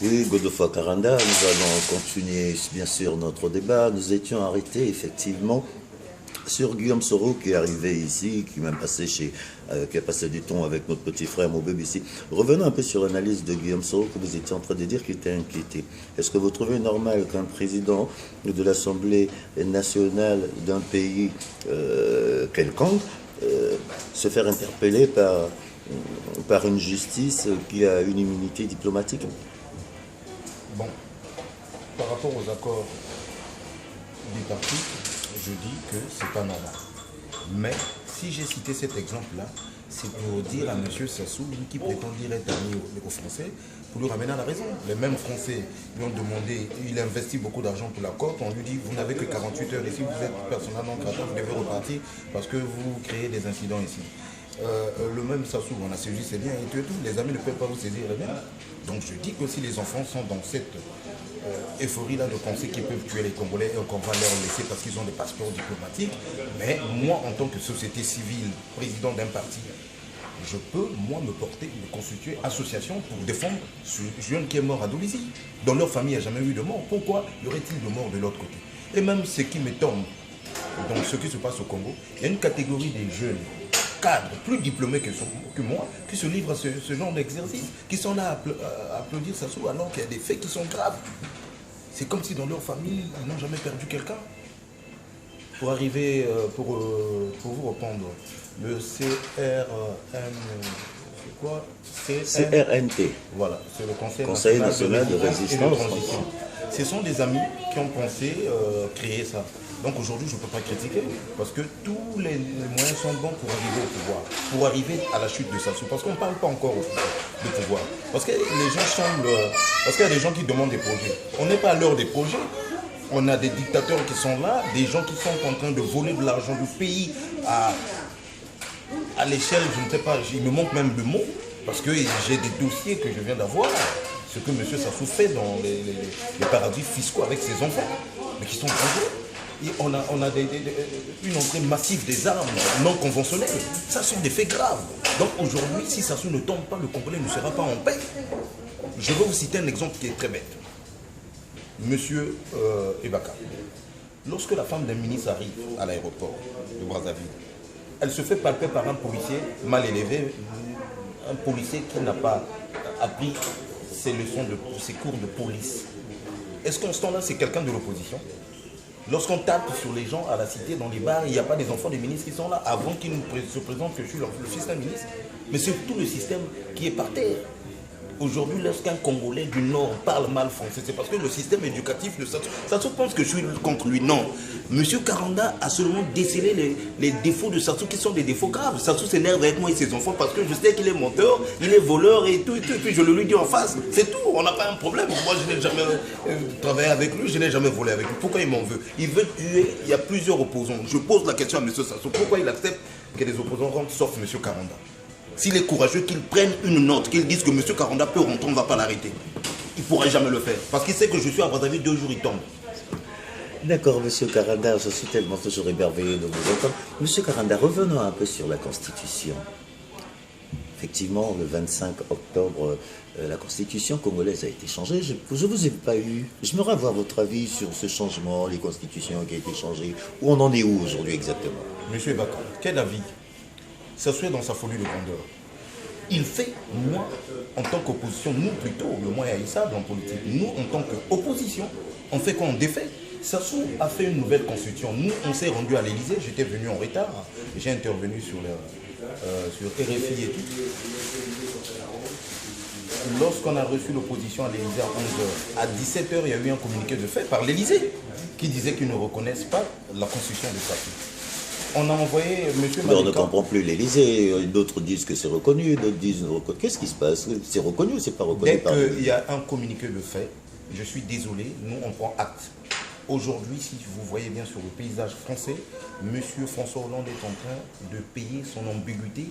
Oui, Godofroid Karanda, nous allons continuer bien sûr notre débat. Nous étions arrêtés effectivement sur Guillaume Soro qui est arrivé ici, qui m'a passé qui a passé du temps avec notre petit frère Moubeb ici. Revenons un peu sur l'analyse de Guillaume Soro que vous étiez en train de dire qu'il était inquiété. Est-ce que vous trouvez normal qu'un président de l'Assemblée nationale d'un pays quelconque se faire interpeller par une justice qui a une immunité diplomatique? Bon, par rapport aux accords bipartites, je dis que c'est pas normal. Mais si j'ai cité cet exemple-là, c'est pour dire à M. Sassou, lui qui prétend dire être ami aux Français, pour lui ramener à la raison. Les mêmes Français lui ont demandé, il investit beaucoup d'argent pour l'accord, on lui dit vous n'avez que 48 heures ici, vous êtes personnel non grata, vous devez repartir parce que vous créez des incidents ici. Le même Sassou, on a saisi ses biens et tout, les amis ne peuvent pas vous saisir les biens. Donc je dis que si les enfants sont dans cette euphorie-là de penser qu'ils peuvent tuer les Congolais et qu'on va leur laisser parce qu'ils ont des passeports diplomatiques, mais moi en tant que société civile, président d'un parti, je peux, moi, me porter, me constituer association pour défendre ce jeune qui est mort à Dolisie. Dans leur famille, il n'y a jamais eu de mort. Pourquoi y aurait-il de mort de l'autre côté? Et même ce qui m'étonne, dans ce qui se passe au Congo, il y a une catégorie des jeunes cadres, plus diplômés que moi, qui se livrent à ce genre d'exercice, qui sont là à applaudir Sassou alors qu'il y a des faits qui sont graves. C'est comme si dans leur famille, ils n'ont jamais perdu quelqu'un. Pour arriver, pour vous répondre, le CRN, c'est quoi? CRNT. Voilà, c'est le Conseil national de résistance. Ce sont des amis qui ont pensé créer ça. Donc aujourd'hui, je ne peux pas critiquer, parce que tous les moyens sont bons pour arriver au pouvoir, pour arriver à la chute de Sassou, parce qu'on ne parle pas encore de pouvoir. Parce que les gens semblent... Parce qu'il y a des gens qui demandent des projets. On n'est pas à l'heure des projets. On a des dictateurs qui sont là, des gens qui sont en train de voler de l'argent du pays à l'échelle, je ne sais pas, il me manque même le mot, parce que j'ai des dossiers que je viens d'avoir, ce que M. Sassou fait dans les paradis fiscaux avec ses enfants, mais qui sont dangereux. Et on a une entrée massive des armes non conventionnelles. Ça sont des faits graves. Donc aujourd'hui, si Sassou ne tombe pas, le Congolais ne sera pas en paix. Je vais vous citer un exemple qui est très bête. Monsieur Ebaka, lorsque la femme d'un ministre arrive à l'aéroport de Brazzaville, elle se fait palper par un policier mal élevé, un policier qui n'a pas appris ses leçons, ses cours de police. Est-ce qu'en ce temps-là, c'est quelqu'un de l'opposition? Lorsqu'on tape sur les gens à la cité, dans les bars, il n'y a pas des enfants des ministres qui sont là avant qu'ils nous se présentent que je suis le fils d'un ministre. Mais c'est tout le système qui est par terre. Aujourd'hui, lorsqu'un Congolais du Nord parle mal français, c'est parce que le système éducatif de Sassou pense que je suis contre lui. Non. Monsieur Karanda a seulement décelé les défauts de Sassou qui sont des défauts graves. Sassou s'énerve avec moi et ses enfants parce que je sais qu'il est menteur, il est voleur et tout, et tout. Et puis je le lui dis en face. C'est tout, on n'a pas un problème. Moi, je n'ai jamais travaillé avec lui, je n'ai jamais volé avec lui. Pourquoi il m'en veut? Il veut tuer, il y a plusieurs opposants. Je pose la question à monsieur Sassou. Pourquoi il accepte que les opposants rentrent sauf monsieur Karanda? S'il est courageux, qu'il prenne une note, qu'il dise que M. Karanda peut rentrer, on ne va pas l'arrêter. Il ne pourrait jamais le faire. Parce qu'il sait que je suis à Brazzaville, 2 jours, il tombe. D'accord, Monsieur Karanda, je suis tellement toujours émerveillé de vous entendre. Monsieur Karanda, revenons un peu sur la Constitution. Effectivement, le 25 octobre, la Constitution congolaise a été changée. Je ne vous ai pas eu. J'aimerais avoir votre avis sur ce changement, les constitutions qui ont été changées. Où on en est où aujourd'hui exactement? Monsieur Ebaka, quel avis? Sassou est dans sa folie de grandeur. Il fait, moi, en tant qu'opposition, nous plutôt, le moins haïssable en politique, nous, en tant qu'opposition, on fait quoi? On défait. Sassou a fait une nouvelle constitution. Nous, on s'est rendu à l'Élysée, j'étais venu en retard, j'ai intervenu sur RFI et tout. Lorsqu'on a reçu l'opposition à l'Élysée à 11h, à 17h, il y a eu un communiqué de fait par l'Élysée qui disait qu'ils ne reconnaissent pas la constitution de Sassou. On a envoyé M. Mais on ne comprend plus l'Élysée. D'autres disent que c'est reconnu, d'autres disent reconnu. Qu'est-ce qui se passe? C'est reconnu ou c'est pas reconnu? Dès qu'il y a un communiqué de fait, je suis désolé, nous on prend acte. Aujourd'hui, si vous voyez bien sur le paysage français, M. François Hollande est en train de payer son ambiguïté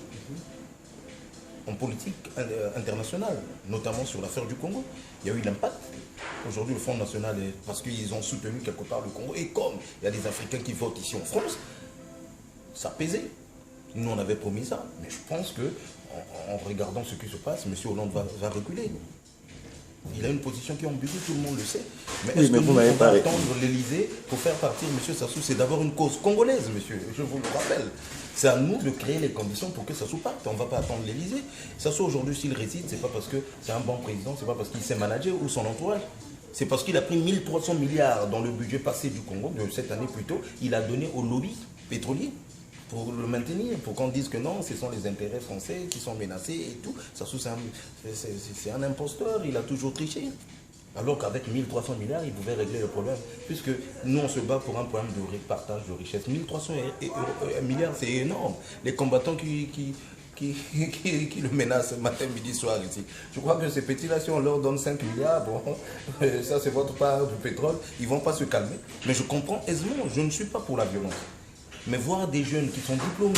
en politique internationale, notamment sur l'affaire du Congo. Il y a eu l'impact. Aujourd'hui, le Front National, parce qu'ils ont soutenu quelque part le Congo, et comme il y a des Africains qui votent ici en France, ça pesait. Nous, on avait promis ça. Mais je pense que, en regardant ce qui se passe, M. Hollande va reculer. Il a une position qui est ambiguë, tout le monde le sait. Mais Oui, est-ce mais que vous nous, m'avez on pas va répondu. attendre l'Élysée pour faire partir M. Sassou? C'est d'avoir une cause congolaise, monsieur, je vous le rappelle. C'est à nous de créer les conditions pour que Sassou parte. On ne va pas attendre l'Élysée. Sassou, aujourd'hui, s'il réside, c'est pas parce que c'est un bon président, c'est pas parce qu'il sait manager ou son entourage. C'est parce qu'il a pris 1300 milliards dans le budget passé du Congo, de cette année plutôt, il a donné au lobby pétrolier pour le maintenir, pour qu'on dise que non, ce sont les intérêts français qui sont menacés et tout. Sassou, c'est un imposteur, il a toujours triché. Alors qu'avec 1300 milliards, il pouvait régler le problème. Puisque nous, on se bat pour un problème de partage de richesse. 1300 milliards, c'est énorme. Les combattants qui le menacent matin, midi, soir ici. Je crois que ces petits-là, si on leur donne 5 milliards, bon, ça c'est votre part du pétrole, ils ne vont pas se calmer. Mais je comprends aisément, je ne suis pas pour la violence. Mais voir des jeunes qui sont diplômés,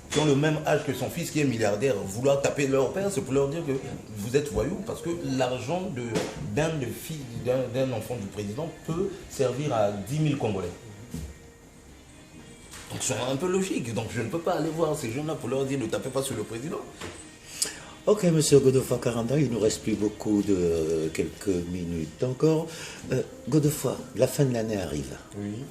qui ont le même âge que son fils qui est milliardaire, vouloir taper leur père, c'est pour leur dire que vous êtes voyous, parce que l'argent d'un enfant du président peut servir à 10 000 Congolais. Donc c'est un peu logique, donc je ne peux pas aller voir ces jeunes-là pour leur dire ne tapez pas sur le président. Ok, monsieur Godefroid Karanda, il nous reste plus beaucoup de quelques minutes encore. Godefroid, la fin de l'année arrive. Oui.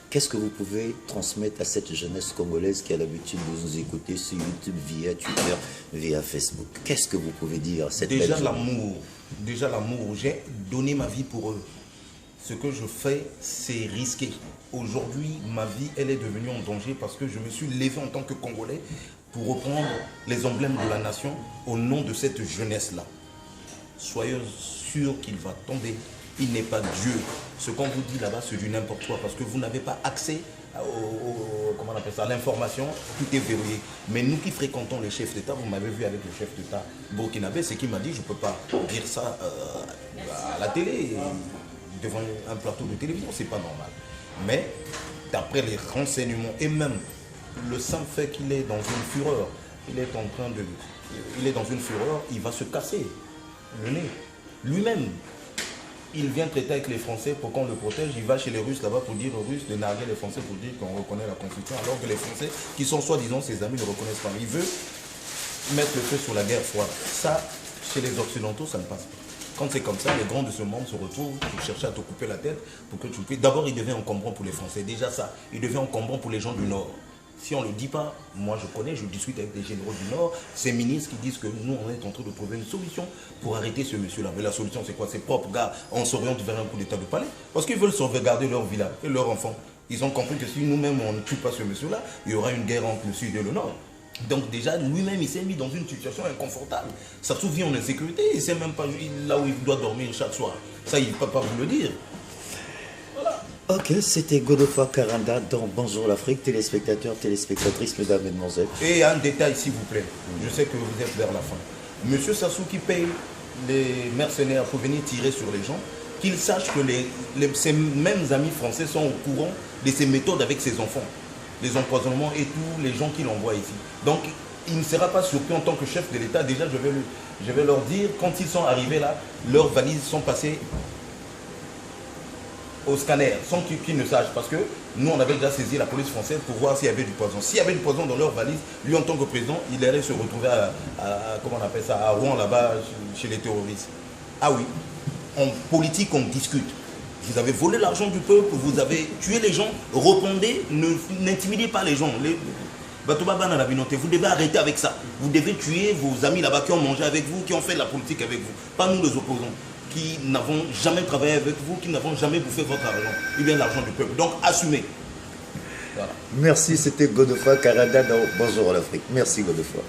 Qu'est-ce que vous pouvez transmettre à cette jeunesse congolaise qui a l'habitude de nous écouter sur YouTube, via Twitter, via Facebook? Qu'est-ce que vous pouvez dire à cette belle Déjà jeunesse? l'amour, déjà l'amour. J'ai donné ma vie pour eux. Ce que je fais, c'est risqué. Aujourd'hui, ma vie, elle est devenue en danger parce que je me suis levé en tant que Congolais pour reprendre les emblèmes de la nation au nom de cette jeunesse-là. Soyez sûrs qu'il va tomber. Il n'est pas Dieu. Ce qu'on vous dit là-bas, c'est du n'importe quoi parce que vous n'avez pas accès comment on appelle ça, à l'information, tout est verrouillé. Mais nous qui fréquentons les chefs d'État, vous m'avez vu avec le chef d'État burkinabé, c'est qu'il m'a dit, je ne peux pas dire ça à la télé, devant un plateau de télévision, c'est pas normal. Mais d'après les renseignements et même le simple fait qu'il est dans une fureur, il est dans une fureur, il va se casser le nez. Lui-même, il vient traiter avec les Français pour qu'on le protège. Il va chez les Russes là-bas pour dire aux Russes de narguer les Français pour dire qu'on reconnaît la Constitution, alors que les Français, qui sont soi-disant ses amis, ne reconnaissent pas. Il veut mettre le feu sur la guerre froide. Ça, chez les Occidentaux, ça ne passe pas. Quand c'est comme ça, les grands de ce monde se retrouvent pour chercher à te couper la tête pour que tu puisses. D'abord, il devient encombrant pour les Français. Déjà ça, il devient encombrant pour les gens du Nord. Si on ne le dit pas, moi je connais, je discute avec des généraux du Nord, ces ministres qui disent que nous on est en train de trouver une solution pour arrêter ce monsieur-là. Mais la solution c'est quoi? C'est propre, gars, on s'oriente vers un coup d'état de palais. Parce qu'ils veulent sauvegarder leur village et leurs enfants. Ils ont compris que si nous-mêmes on ne tue pas ce monsieur-là, il y aura une guerre entre le Sud et le Nord. Donc déjà, lui-même, il s'est mis dans une situation inconfortable. Ça se vit en insécurité, il ne sait même pas là où il doit dormir chaque soir. Ça, il ne peut pas vous le dire. Voilà. Ok, c'était Godefroid Karanda dans Bonjour l'Afrique, téléspectateurs, téléspectatrices, mesdames, mesdemoiselles. Et un détail, s'il vous plaît. Je sais que vous êtes vers la fin. Monsieur Sassou qui paye les mercenaires pour venir tirer sur les gens, qu'il sache que ses mêmes amis français sont au courant de ses méthodes avec ses enfants. Les empoisonnements et tous les gens qu'il envoie ici. Donc, il ne sera pas surpris en tant que chef de l'État. Déjà, je vais leur dire, quand ils sont arrivés là, leurs valises sont passées au scanner, sans qu'ils ne sachent. Parce que nous, on avait déjà saisi la police française pour voir s'il y avait du poison. S'il y avait du poison dans leurs valises, lui, en tant que président, il allait se retrouver comment on appelle ça, à Rouen, là-bas, chez les terroristes. Ah oui, en politique, on discute. Vous avez volé l'argent du peuple, vous avez tué les gens, répondez, n'intimidez pas les gens. Vous devez arrêter avec ça. Vous devez tuer vos amis là-bas qui ont mangé avec vous, qui ont fait la politique avec vous. Pas nous les opposants, qui n'avons jamais travaillé avec vous, qui n'avons jamais bouffé votre argent, ou bien l'argent du peuple. Donc assumez. Voilà. Merci, c'était Godefroid Karanda dans Bonjour l'Afrique. Merci Godefroid.